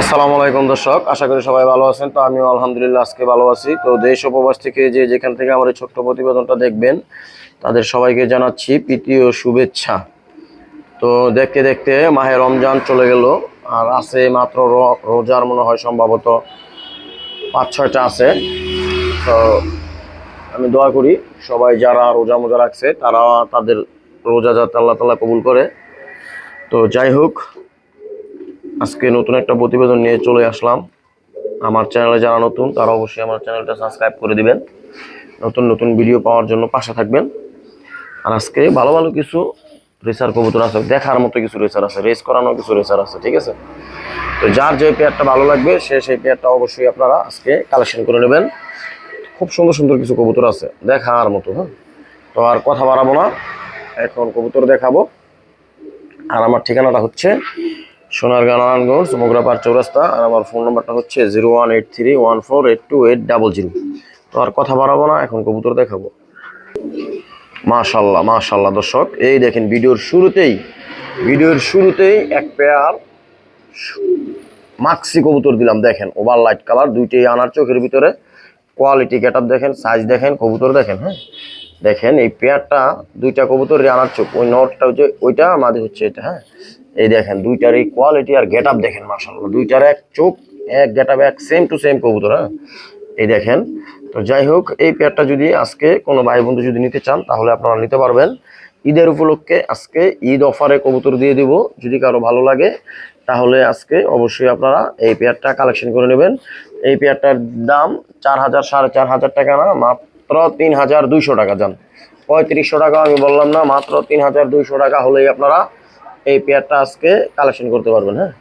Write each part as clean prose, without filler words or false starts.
আসসালামু আলাইকুম দর্শক, আশা করি সবাই ভালো আছেন। তো আমিও আলহামদুলিল্লাহ আজকে ভালো আছি। তো দেশ ও প্রবাস থেকে যেখান থেকে আমার এই ছোট্ট প্রতিবেদনটা দেখবেন তাদের সবাইকে জানাচ্ছি প্রীতি ও শুভেচ্ছা। তো দেখতে দেখতে মাহে রমজান চলে গেল, আর আছে মাত্র রোজার মনে হয় সম্ভবত 5-6টা আছে। তো আমি দোয়া করি সবাই যারা রোজা মোজা রাখছে তারা তাদের রোজা যাতে আল্লাহ তাআলা কবুল করে। তো যাই হোক, আজকে নতুন একটা প্রতিবেদন নিয়ে চলে আসলাম। আমার চ্যানেলে যারা নতুন তারা অবশ্যই আমার চ্যানেলটা সাবস্ক্রাইব করে দিবেন, নতুন নতুন ভিডিও পাওয়ার জন্য পাশে থাকবেন। আর আজকে ভালো ভালো কিছু রেসার কবুতর আছে, দেখার মতো কিছু রেসার আছে, রেস করানো কিছু রেসার আছে, ঠিক আছে? তো যার যে পেয়ারটা ভালো লাগবে সে সেই পেয়ারটা অবশ্যই আপনারা আজকে কালেকশন করে নেবেন। খুব সুন্দর সুন্দর কিছু কবুতর আছে দেখার মতো। হ্যাঁ, তো আর কথা বাড়াবো না, এখন কবুতর দেখাবো। আর আমার ঠিকানাটা হচ্ছে সোনারগাঁ নারায়ণগঞ্জ মোগরাপাড় চৌরাস্তা, আর আমার ফোন নাম্বারটা হচ্ছে 01831482800। তো আর কথা বাড়াবো না, এখন কবুতর দেখাবো। মাশাল্লাহ মাশাল্লাহ দর্শক, এই দেখেন ভিডিওর শুরুতেই এক পেয়ার মাক্সি কবুতর দিলাম। দেখেন ওভার লাইট কালার, দুইটাই আনার চোখের ভিতরে, কোয়ালিটি গেট আপ দেখেন, সাইজ দেখেন, কবুতর দেখেন। হ্যাঁ দেখেন এই পেয়ারটা, দুইটা কবুতর আনার চোখ, ওই নটটা হচ্ছে ওইটা, আমাদের হচ্ছে এটা। হ্যাঁ এই দেখেন দুইটার এই কোয়ালিটি আর গেট আপ দেখেন, মাশাআল্লাহ দুইটার এক চোখ এক গেট আপ এক, সেম টু সেম কবুতর। হ্যাঁ এই দেখেন। তো যাই হোক, এই পেয়ারটা যদি আজকে কোনো ভাই বন্ধু যদি নিতে চান তাহলে আপনারা নিতে পারবেন। ঈদের উপলক্ষে আজকে ঈদ অফারে কবুতর দিয়ে দিব, যদি কারো ভালো লাগে তাহলে আজকে অবশ্যই আপনারা এই পেয়ারটা কালেকশন করে নেবেন। এই পেয়ারটার দাম 4000 4500 টাকা না, মাত্র 3200 টাকা। যান 3500 টাকা আমি বললাম না, মাত্র 3200 টাকা হলেই আপনারা এই পেয়ারটা আজকে কালেকশন করতে পারবেন। হ্যাঁ,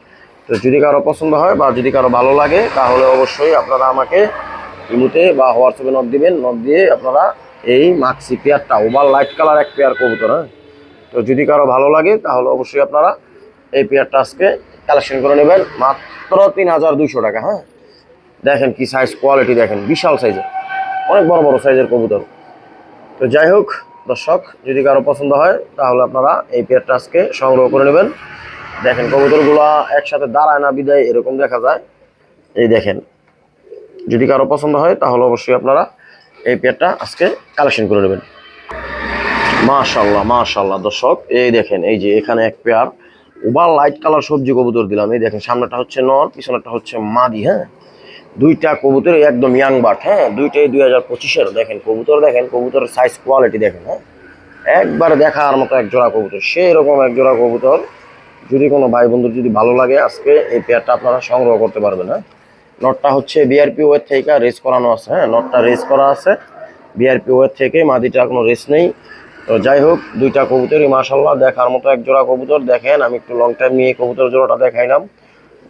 তো যদি কারো পছন্দ হয় বা যদি কারো ভালো লাগে তাহলে অবশ্যই আপনারা আমাকে ইমুতে বা হোয়াটসঅ্যাপে নক দিবেন। নক দিয়ে আপনারা এই মাক্সি পেয়ারটা, ওভার লাইট কালার এক পেয়ার কবুতর। হ্যাঁ, তো যদি কারো ভালো লাগে তাহলে অবশ্যই আপনারা এই পেয়ারটা আজকে কালেকশন করে নেবেন মাত্র 3200 টাকা। হ্যাঁ দেখেন কি সাইজ, কোয়ালিটি দেখেন, বিশাল সাইজের, অনেক বড় বড় সাইজের কবুতর। তো যাই হোক দর্শক, যদি কারো পছন্দ হয় তাহলে আপনারা এই পেয়ারটা আজকে সংগ্রহ করে নেবেন। দেখেন কবুতরগুলা একসাথে দাঁড়ায় না বিদায় এরকম দেখা যায়। এই দেখেন, যদি কারো পছন্দ হয় তাহলে অবশ্যই আপনারা এই পেয়ারটা আজকে কালেকশন করে নেবেন। মাশাল্লাহ মাশাল্লাহ দর্শক, এই দেখেন এই যে এখানে এক পেয়ার ওভার লাইট কালার সবজি কবুতর দিলাম। এই দেখেন সামনেটা হচ্ছে নর, পিছনেরটা হচ্ছে মাদি। হ্যাঁ দুইটা কবুতর একদম ইয়াং বাট। হ্যাঁ দুইটাই 2025-এর। দেখেন কবুতর, দেখেন কবুতরের সাইজ কোয়ালিটি দেখেন। হ্যাঁ একবার দেখার মতো এক জোড়া কবুতর, সেই রকম এক জোড়া কবুতর। যদি কোনো ভাই বন্ধুর যদি ভালো লাগে আজকে এই পেয়ারটা আপনারা সংগ্রহ করতে পারবেন। হ্যাঁ নটটা হচ্ছে বিআরপি ওয়ের থেকে রেস করানো আছে। হ্যাঁ নটটা রেস করা আছে বিআরপি ওয়ের থেকে, মাদিটা কোনো রেস নেই। তো যাই হোক, দুইটা কবুতরই মাশাল্লাহ দেখার মতো এক জোড়া কবুতর। দেখেন আমি একটু লং টাইম নিয়ে কবুতর জোড়াটা দেখাইলাম।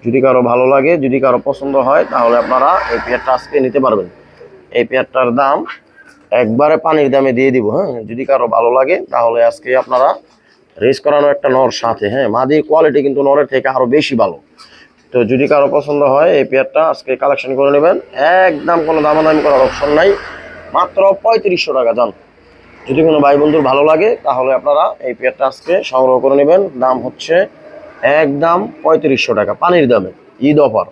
যদি কারো ভালো লাগে, যদি কারো পছন্দ হয় তাহলে আপনারা এই পেয়ারটা আজকে নিতে পারবেন। এই পেয়ারটার দাম একবারে পানির দামে দিয়ে দিব। হ্যাঁ যদি কারো ভালো লাগে তাহলে আজকে আপনারা রেস করানো একটা নর সাথে। হ্যাঁ মাদির কোয়ালিটি কিন্তু নরের থেকে আরো বেশি ভালো। তো যদি কারো পছন্দ হয় এই পেয়ারটা আজকে কালেকশন করে নেবেন। একদম কোনো দামাদামি করার অপশন নাই, মাত্র 3500 টাকা। যান যদি কোনো ভাই বন্ধুর ভালো লাগে তাহলে আপনারা এই পেয়ারটা আজকে সংগ্রহ করে নেবেন। দাম হচ্ছে একদম 3500 টাকা, পানির দামে, ঈদ অফার।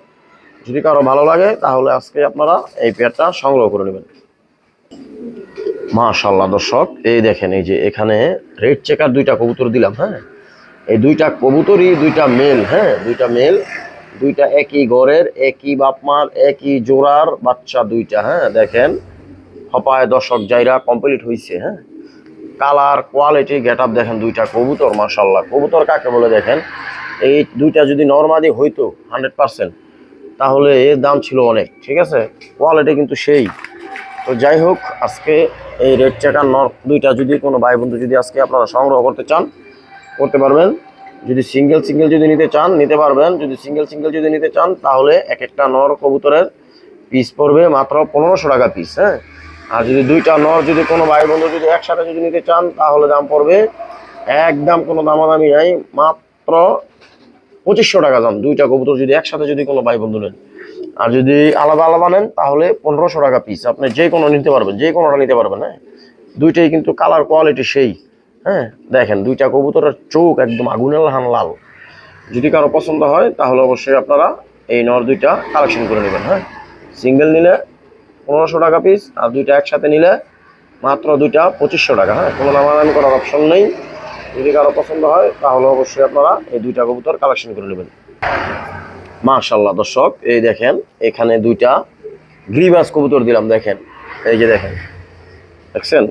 যদি কারো ভালো লাগে তাহলে আজকে আপনারা এই পেয়ারটা সংগ্রহ করে নেবেন। মাশাআল্লাহ দর্শক, এই দেখেন এই যে এখানে রেড চেকার দুইটা কবুতর দিলাম। হ্যাঁ এই দুইটা কবুতরই দুইটা মেল। হ্যাঁ দুইটা মেল, দুইটা একই ঘরের, একই বাপমার, একই জোড়ার বাচ্চা দুইটা। হ্যাঁ দেখেন হপায় দর্শক জায়গা কমপ্লিট হয়েছে। হ্যাঁ কালার কোয়ালিটি গেট আপ দেখেন, দুইটা কবুতর মাশাআল্লাহ। কবুতর কাকে বলে দেখেন, এই দুইটা যদি নরমাদি হইতো 100% তাহলে এর দাম ছিল অনেক, ঠিক আছে? কোয়ালিটি কিন্তু সেই। তো যাই হোক, আজকে এই রেড চেকার নর দুইটা যদি কোনো ভাই বন্ধু যদি আজকে আপনারা সংগ্রহ করতে চান করতে পারবেন। যদি সিঙ্গেল সিঙ্গেল যদি নিতে চান নিতে পারবেন। যদি সিঙ্গেল সিঙ্গেল যদি নিতে চান তাহলে এক একটা নর কবুতরের পিস পড়বে মাত্র 1500 টাকা পিস। হ্যাঁ আর যদি দুইটা নর যদি কোনো ভাই বন্ধু যদি একসাথে যদি নিতে চান তাহলে দাম পড়বে একদম কোনো দামাদামি নাই, মাত্র 2500 টাকা দাম। দুইটা কবুতর যদি একসাথে যদি কোনো ভাই বন্ধু নেন, আর যদি আলাদা আলাদা নেন তাহলে 1500 টাকা পিস। আপনি যে কোনো নিতে পারবেন, যে কোনোটা নিতে পারবেন। হ্যাঁ দুইটাই কিন্তু কালার কোয়ালিটি সেই। হ্যাঁ দেখেন দুইটা কবুতরের চোখ একদম আগুনের লাল লাল। যদি কারো পছন্দ হয় তাহলে অবশ্যই আপনারা এই নর দুইটা কালেকশন করে নেবেন। হ্যাঁ, সিঙ্গেল নিলে 1500 টাকা পিস, আর দুইটা একসাথে নিলে মাত্র দুইটা 2500 টাকা। হ্যাঁ, কোনো দামাদামি করার অপশন নেই। যদি কারো পছন্দ হয় তাহলে অবশ্যই আপনারা এই দুইটা কবুতর কালেকশন করে নেবেন। মাশাআল্লাহ দর্শক, এই দেখেন এখানে দুইটা গ্রিবাস কবুতর দিলাম। দেখেন, এই যে দেখেন, দেখছেন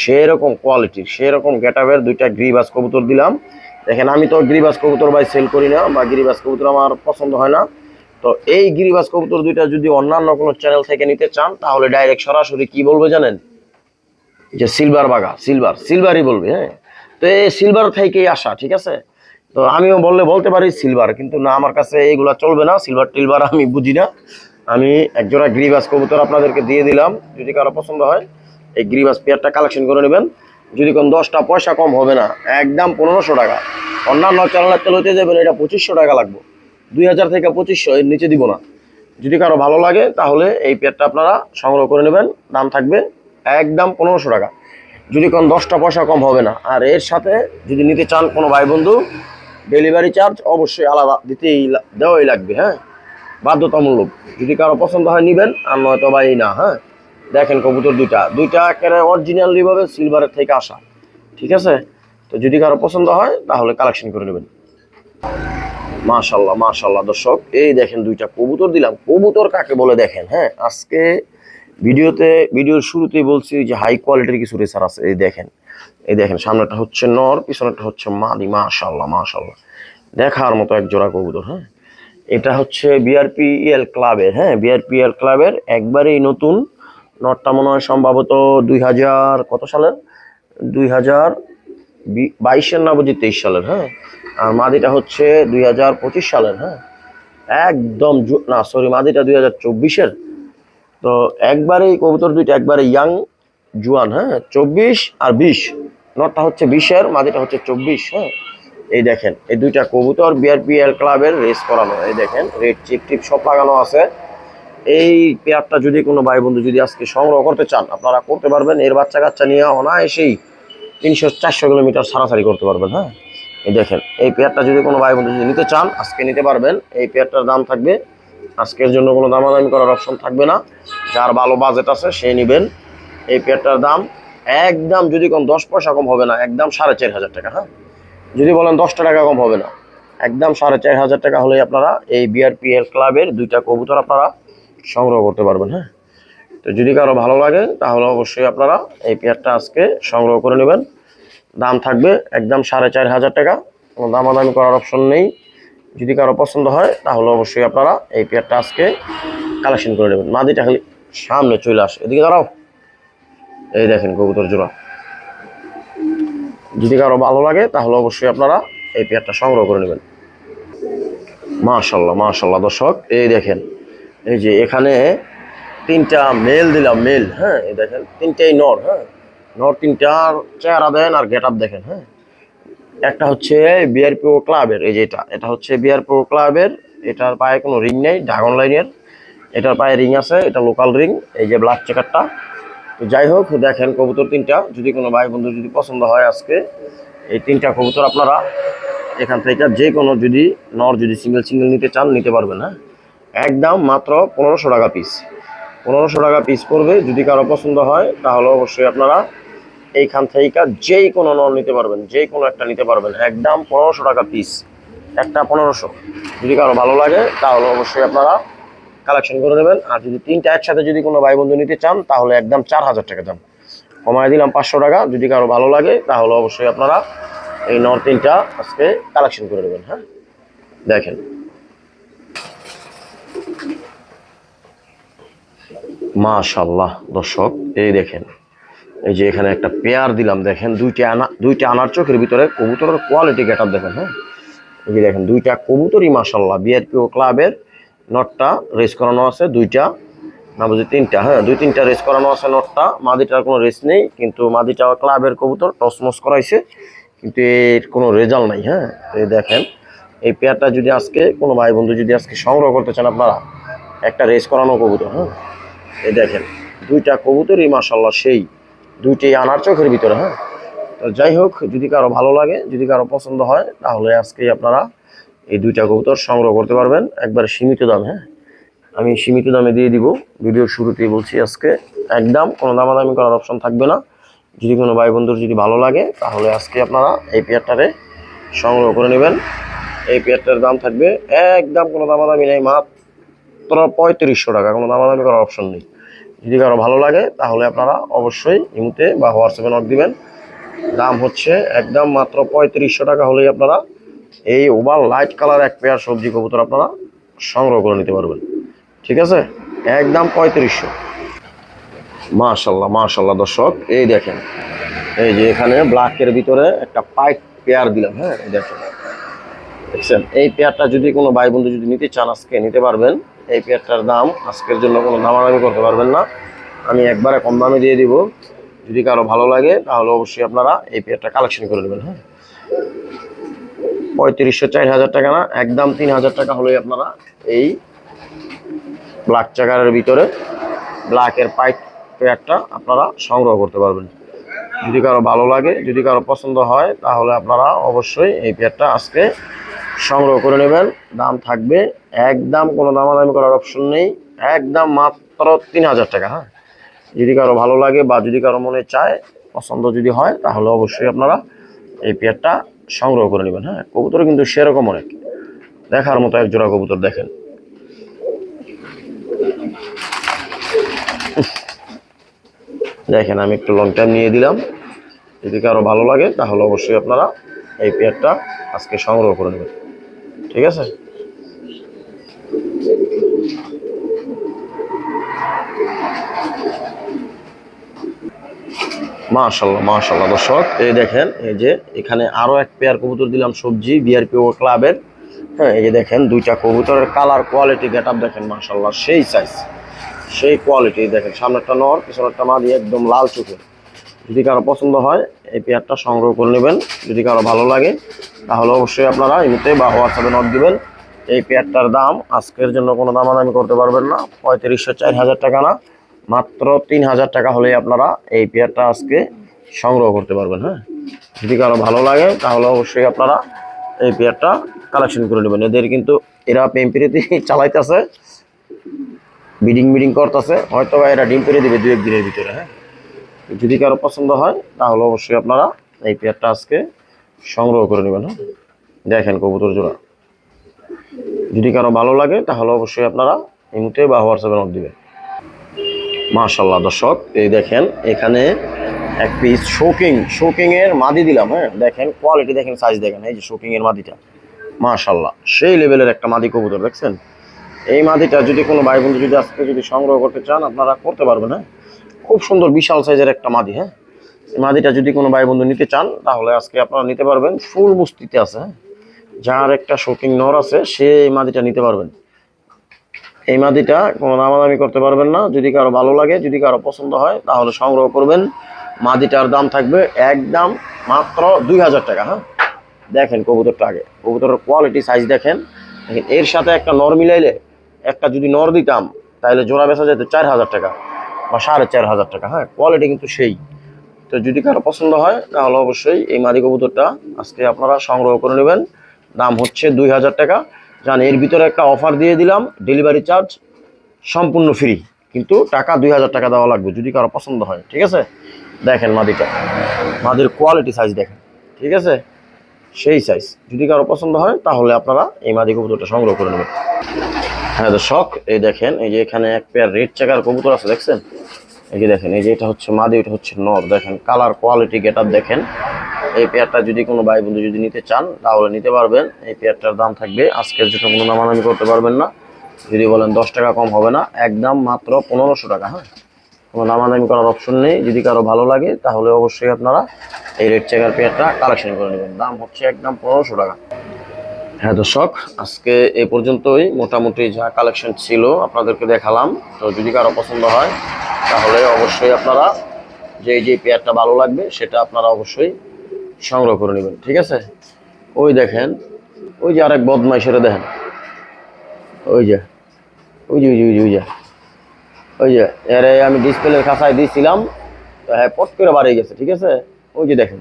সেরকম কোয়ালিটির সেরকম গেটাবের দুইটা গ্রিবাস কবুতর দিলাম। দেখেন, আমি তো গ্রিবাস কবুতর ভাই সেল করি না, বা গ্রিবাস কবুতর আমার পছন্দ হয় না। তো এই গিরিবাজ কবুতর দুইটা যদি অন্যান্য কোনো চ্যানেল থেকে নিতে চান তাহলে ডাইরেক্ট সরাসরি কি বলবে জানেন, যে সিলভার বাগা, সিলভারই বলবে। হ্যাঁ, তো এই সিলভার থেকেই আসা, ঠিক আছে। তো আমিও বলতে পারি সিলভার, কিন্তু না, আমার কাছে এইগুলা চলবে না, সিলভার টিলভার আমি বুঝি না। আমি একজোড়া গ্রিবাজ কবুতর আপনাদেরকে দিয়ে দিলাম, যদি কারো পছন্দ হয় এই গ্রিবাজ পেয়ারটা কালেকশন করে নেবেন। যদি কোন 10টা পয়সা কম হবে না, একদম 1500 টাকা। অন্যান্য চ্যানেলের তেল হইতে যাবেন এটা 2500 টাকা লাগবে, 2000 থেকে 2500, এর নিচে দিব না। যদি কারো ভালো লাগে তাহলে এই পেয়ারটা আপনারা সংগ্রহ করে নেবেন, দাম থাকবে একদম 1500 টাকা। যদি কোন 10টা পয়সা কম হবে না। আর এর সাথে যদি নিতে চান কোনো ভাই বন্ধু, ডেলিভারি চার্জ অবশ্যই আলাদা দেওয়াই লাগবে। হ্যাঁ, বাধ্যতামূলক। যদি কারো পছন্দ হয় নেবেন, আর নয়তো ভাই না। হ্যাঁ, দেখেন কবুতর দুইটা একেবারে অরিজিনালি ভাবে সিলভারের থেকে আসা, ঠিক আছে। তো যদি কারো পছন্দ হয় তাহলে কালেকশন করে নেবেন। মাশাল্লাহ মাশাল্লাহ দর্শক, এই দেখেন দুইটা কবুতর দিলাম। কবুতর কাকে বলে দেখেন। হ্যাঁ, আজকে ভিডিওর শুরুতেই বলছি যে হাই কোয়ালিটির কিছু রেসার আছে। এই দেখেন সামনেটা হচ্ছে নর, পিছনেটা হচ্ছে মাদি। মাশাল্লাহ মাশাল্লাহ, দেখার মতো এক জোড়া কবুতর। হ্যাঁ, এটা হচ্ছে বিআরপিএল ক্লাবের। হ্যাঁ, বিআরপিএল ক্লাবের একবারেই নতুন। নটটা মনে হয় সম্ভবত 2000 কত সালের, 2022-এর না বুঝি 23 সালের। হ্যাঁ, আর মাদিটা হচ্ছে 2025 সালের। হ্যাঁ, একদম না সরি, মাদিটা 2024-এর। তো একবারেই কবুতর দুইটা একবারে ইয়াং জুয়ান। হ্যাঁ, 24 আর 20, নটটা হচ্ছে 20-এর, মাদিটা হচ্ছে 24। হ্যাঁ, এই দেখেন এই দুইটা কবুতর বিআরপিএল ক্লাবের রেস করানো। এই দেখেন রেড চিপ টিপ সব লাগানো আছে। এই পেয়ারটা যদি কোনো ভাই বন্ধু যদি আজকে সংগ্রহ করতে চান আপনারা করতে পারবেন। এর বাচ্চা কাচ্চা নিয়ে অনায়াসেই 300-400 কিলোমিটার সারাসারি করতে পারবেন। হ্যাঁ, এই দেখেন এই পেয়ারটা যদি কোনো ভাই বন্ধু যদি নিতে চান আজকে নিতে পারবেন। এই পেয়ারটার দাম থাকবে, আজকের জন্য কোনো দামাদামি করার অপশন থাকবে না, যার ভালো বাজেট আছে সে নেবেন। এই পেয়ারটার দাম একদম, যদি কোন 10 পয়সা কম হবে না, একদম 4500 টাকা। হ্যাঁ, যদি বলেন 10টা টাকা কম হবে না, একদম 4500 টাকা হলেই আপনারা এই বিআরপিএল ক্লাবের দুইটা কবুতর আপনারা সংগ্রহ করতে পারবেন। হ্যাঁ, তো যদি কারো ভালো লাগে তাহলে অবশ্যই আপনারা এই পেয়ারটা আজকে সংগ্রহ করে নেবেন। দাম থাকবে একদম 4500 টাকা, কোনো দামাদামি করার অপশন নেই। যদি কারো পছন্দ হয় তাহলে অবশ্যই আপনারা এই পেয়ারটা আজকে কালেকশন করে নেবেন। মাদিটা খালি সামনে চলে আসে, এদিকে দাঁড়াও। এই দেখেন কবুতর জোড়া, যদি কারো ভালো লাগে তাহলে অবশ্যই আপনারা এই পেয়ারটা সংগ্রহ করে নেবেন। মাশাল্লাহ মাশাল্লাহ দর্শক, এই দেখেন এই যে এখানে 3টা মেল দিলাম, মেল। হ্যাঁ, এই দেখেন 3টাই নর। হ্যাঁ, নর 3টার চেহারা দেন আর গেট আপ দেখেন। হ্যাঁ, একটা হচ্ছে বিআরপিও ক্লাবের, এই যে এটা হচ্ছে বিআরপিও ক্লাবের। এটার পায়ে কোনো রিং নেই, ড্রাগন লাইনের। এটার পায়ে রিং আছে, এটা লোকাল রিং, এই যে ব্ল্যাক চেকারটা। তো যাই হোক, দেখেন কবুতর 3টা যদি কোনো ভাই বন্ধু যদি পছন্দ হয় আজকে এই 3টা কবুতর আপনারা এখান থেকে যে কোনো যদি নর যদি সিঙ্গেল নিতে চান নিতে পারবেন। হ্যাঁ, একদম মাত্র 1500 টাকা পিস, 1500 টাকা পিস পড়বে। যদি কারো পছন্দ হয় তাহলে অবশ্যই আপনারা এইখান থেকে যেই কোনো নর নিতে পারবেন, যে কোনো একটা নিতে পারবেন, একদম 1500 টাকা পিস, একটা 1500। যদি কারো ভালো লাগে তাহলে অবশ্যই আপনারা কালেকশন করে নেবেন। আর যদি 3টা একসাথে যদি কোনো ভাই বন্ধু নিতে চান তাহলে একদম 4000 টাকা দাম, কমায় দিলাম 500 টাকা। যদি কারো ভালো লাগে তাহলে অবশ্যই আপনারা এই নর 3টা আজকে কালেকশন করে নেবেন। হ্যাঁ, দেখেন মাশাল্লাহ দর্শক, এই দেখেন এই যে এখানে একটা পেয়ার দিলাম। দেখেন দুইটা আনার চোখের ভিতরে কবুতরের কোয়ালিটি গেট আপ দেখেন। হ্যাঁ, এই যে দেখেন দুইটা কবুতরই মাশাল্লাহ বিআরপিও ক্লাবের। নটটা রেস করানো আছে দুইটা, না বুঝি 3টা। হ্যাঁ, 2-3টা রেস করানো আছে নটটা। মাদিটার কোনো রেস নেই, কিন্তু মাদিটা ক্লাবের কবুতর টসমস করাইছে, কিন্তু এর কোনো রেজাল্ট নাই। হ্যাঁ, এই দেখেন এই পেয়ারটা যদি আজকে কোনো ভাই বন্ধু যদি আজকে সংগ্রহ করতে চান আপনারা, একটা রেস করানো কবুতর। হ্যাঁ, এই দেখেন দুইটা কবুতরই মাশাল্লাহ সেই, দুইটাই আনার চোখের ভিতরে। হ্যাঁ, তো যাই হোক, যদি কারো ভালো লাগে যদি কারো পছন্দ হয় তাহলে আজকেই আপনারা এই দুইটা কবুতর সংগ্রহ করতে পারবেন একবার সীমিত দাম। হ্যাঁ, আমি সীমিত দামে দিয়ে দিব, ভিডিওর শুরুতেই বলছি। আজকে একদম কোনো দামাদামি করার অপশন থাকবে না। যদি কোনো ভাই বন্ধুর যদি ভালো লাগে তাহলে আজকে আপনারা এই পেয়ারটারে সংগ্রহ করে নেবেন। এই পেয়ারটার দাম থাকবে একদম কোনো দামাদামি নেই, মাত্র 3500 টাকা, কোনো দামাদামি করার অপশন নেই। যদি কারো ভালো লাগে তাহলে আপনারা অবশ্যই ইমুতে বা হোয়াটসঅ্যাপে নক দিবেন। দাম হচ্ছে একদম মাত্র 3500 টাকা হলেই আপনারা এই ওভার লাইট কালার এক পেয়ার সবজি কবুতর আপনারা সংগ্রহ করে নিতে পারবেন। ঠিক আছে, একদম 3500। মাশাল্লাহ মাশাল্লাহ দর্শক, এই দেখেন, এই যে এখানে ব্ল্যাকের ভিতরে একটা পাইপ পেয়ার দিলাম। হ্যাঁ, দেখেন, দেখছেন? এই পেয়ারটা যদি কোনো ভাই বন্ধু যদি নিতে চান আজকে নিতে পারবেন। এই পেয়ারটার দাম আজকের জন্য কোনো দামাদামি করতে পারবেন না, আমি একবারে কম দামে দিয়ে দিব। যদি কারো ভালো লাগে তাহলে অবশ্যই আপনারা এই পেয়ারটা কালেকশন করে নেবেন। হ্যাঁ, 3500, 4000 টাকা না, একদম 3000 টাকা হলেই আপনারা এই ব্ল্যাক চাকারের ভিতরে ব্ল্যাকের পাইপ পেয়ারটা আপনারা সংগ্রহ করতে পারবেন। যদি কারো ভালো লাগে, যদি কারো পছন্দ হয় তাহলে আপনারা অবশ্যই এই পেয়ারটা আজকে সংগ্রহ করে নেবেন। দাম থাকবে একদম কোনো দামাদামি করার অপশন নেই, একদম মাত্র 3000 টাকা। হ্যাঁ, যদি কারো ভালো লাগে বা যদি কারো মনে চায়, পছন্দ যদি হয় তাহলে অবশ্যই আপনারা এই পেয়ারটা সংগ্রহ করে নেবেন। হ্যাঁ, কবুতর কিন্তু সেরকম অনেক দেখার মতো এক জোড়া কবুতর। দেখেন, দেখেন, আমি একটু লং টাইম নিয়ে দিলাম। যদি কারো ভালো লাগে তাহলে অবশ্যই আপনারা এই পেয়ারটা আজকে সংগ্রহ করে নেবেন। ঠিক আছে, মাশাল্লাহ মাশাল্লাহ দর্শক, এই দেখেন, এই যে এখানে আরো এক পেয়ার কবুতর দিলাম সবজি বিআরপি ও ক্লাবের। হ্যাঁ, এই যে দেখেন দুইটা কবুতরের কালার কোয়ালিটি গেট আপ দেখেন, মাশাল্লাহ সেই সাইজ সেই কোয়ালিটি। দেখেন, সামনেরটা নর, পিছনেরটা মাদি, একদম লাল চোখের। যদি কারো পছন্দ হয় এই পেয়ারটা সংগ্রহ করে নেবেন। যদি কারো ভালো লাগে তাহলে অবশ্যই আপনারা ইমুতে বা হোয়াটসঅ্যাপে নক দিবেন। এই পেয়ারটার দাম আজকের জন্য কোনো দামাদামি করতে পারবেন না, 3500, 4000 টাকা না, মাত্র 3000 টাকা হলেই আপনারা এই পেয়ারটা আজকে সংগ্রহ করতে পারবেন। হ্যাঁ, যদি কারো ভালো লাগে তাহলে অবশ্যই আপনারা এই পেয়ারটা কালেকশন করে নেবেন। এদের কিন্তু এরা পেম্পিরিতে চালাইতেছে, বিডিং করতেছে, হয়তো বা এরা ডিম পেরে দেবে 2-1 দিনের ভিতরে। হ্যাঁ, যদি কারো পছন্দ হয় তাহলে অবশ্যই আপনারা এই পেয়ারটা আজকে সংগ্রহ করে নেবেন। হ্যাঁ, দেখেন কবুতর জোড়া। যদি কারো ভালো লাগে তাহলে অবশ্যই আপনারা ইমুতে বা হোয়াটসঅ্যাপে নক দিবেন। মাশাল্লাহ দর্শক, এই দেখেন এখানে এক পিস শোকিং এর মাদি দিলাম। হ্যাঁ, দেখেন কোয়ালিটি, দেখেন সাইজ, দেখেন এই যে শোকিং এর মাদিটা, মাশাল্লাহ সেই লেভেলের একটা মাদি কবুতর। দেখছেন, এই মাদিটা যদি কোনো ভাই বন্ধু যদি আজকে যদি সংগ্রহ করতে চান আপনারা করতে পারবেন। হ্যাঁ, খুব সুন্দর বিশাল সাইজের একটা মাদি। হ্যাঁ, এই মাদিটা যদি কোনো ভাই বন্ধু নিতে চান তাহলে আজকে আপনারা নিতে পারবেন, ফুল মুস্তিতে আছে। হ্যাঁ, যার একটা শোকিং নর আছে সে এই মাদিটা নিতে পারবেন। এই মাদিটা কোনো দামাদামি করতে পারবেন না। যদি কারো ভালো লাগে, যদি কারো পছন্দ হয় তাহলে সংগ্রহ করবেন। মাদিটার দাম থাকবে একদম মাত্র 2000 টাকা। হ্যাঁ, দেখেন কবুতরটা আগে, কবুতরের কোয়ালিটি সাইজ দেখেন। এর সাথে একটা নর মিলাইলে, একটা যদি নর দিতাম তাহলে জোড়া বেচা যেত 4000 টাকা বা 4500 টাকা। হ্যাঁ, কোয়ালিটি কিন্তু সেই। তো যদি কারো পছন্দ হয় তাহলে অবশ্যই এই মাদি কবুতরটা আজকে আপনারা সংগ্রহ করে নেবেন। দাম হচ্ছে 2000 টাকা। জান, এর ভিতরে একটা অফার দিয়ে দিলাম, ডেলিভারি চার্জ সম্পূর্ণ ফ্রি, কিন্তু টাকা 2000 টাকা দেওয়া লাগবে যদি কারো পছন্দ হয়। ঠিক আছে, দেখেন মাদিটা, মাদির কোয়ালিটি সাইজ দেখেন। ঠিক আছে, সেই সাইজ। যদি কারো পছন্দ হয় তাহলে আপনারা এই মাদি কবুতরটা সংগ্রহ করে নেবেন। হ্যাঁ দর্শক, এই দেখেন, এই যে এখানে এক পেয়ার রেড চেকার কবুতর আছে। দেখছেন, এই যে দেখেন, এই যে এটা হচ্ছে মাদি, এটা হচ্ছে নর। দেখেন কালার কোয়ালিটি গেট আপ দেখেন। এই পেয়ারটা যদি কোনো ভাই বন্ধু যদি নিতে চান তাহলে নিতে পারবেন। এই পেয়ারটার দাম থাকবে আজকের জন্য কোনো দামাদামি করতে পারবেন না। যদি বলেন 10 টাকা কম হবে না, একদম মাত্র 1500 টাকা। হ্যাঁ, কোনো দামাদামি করার অপশন নেই। যদি কারো ভালো লাগে তাহলে অবশ্যই আপনারা এই রেড চেকার পেয়ারটা কালেকশন করে নেবেন। দাম হচ্ছে একদম 1500 টাকা। হ্যাঁ দর্শক, আজকে এই পর্যন্তই মোটামুটি যা কালেকশন ছিল আপনাদেরকে দেখালাম। তো যদি কারো পছন্দ হয় তাহলে অবশ্যই আপনারা যে পেয়ারটা ভালো লাগবে সেটা আপনারা অবশ্যই সংগ্রহ করে নেবেন। ঠিক আছে, ওই দেখেন, ওই যে আরেক বদমাইশের দেখেন, ওই যে ওই যে ওই যে ওই যে ওই যে ওই যে এর আমি ডিসপ্লের কাছায় দিয়েছিলাম, তো হ্যাঁ পট করে বাড়িয়ে গেছে। ঠিক আছে, ওই যে দেখেন,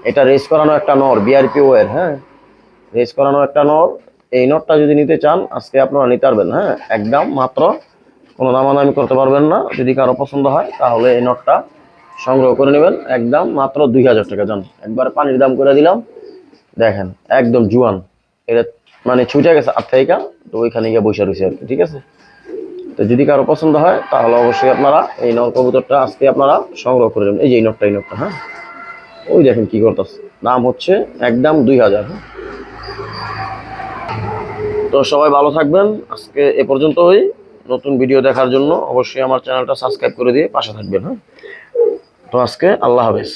এটা রেস করানো একটা নর বিআরপি ওয়ের। হ্যাঁ, রেস করানো একটা নর। এই নটটা যদি নিতে চান আজকে আপনারা নিতে পারবেন, হ্যাঁ, একদম মাত্র, কোনো দামাদামি করতে পারবেন না। যদি কারো পছন্দ হয় তাহলে এই নটটা সংগ্রহ করে নেবেন, একদম মাত্র 2000 টাকা। যান একবার পানির দাম করে দিলাম, দেখেন একদম জুয়ান। এটা মানে ছুটে গেছে আর থেকে, তো ওইখানে গিয়ে বসে রয়েছে আর কি, ঠিক আছে। তো যদি কারো পছন্দ হয় তাহলে অবশ্যই আপনারা এই নর কবুতরটা আজকে আপনারা সংগ্রহ করে নেবেন। এই যে এই নটটা, হ্যাঁ, ওই দেখেন কি করতেছে। দাম হচ্ছে একদম 2000। তো সবাই ভালো থাকবেন, আজকে এ পর্যন্তই। নতুন ভিডিও দেখার জন্য অবশ্যই আমার চ্যানেলটা সাবস্ক্রাইব করে দিয়ে পাশে থাকবেন, হ্যাঁ। তো আজকে আল্লাহ হাফেজ।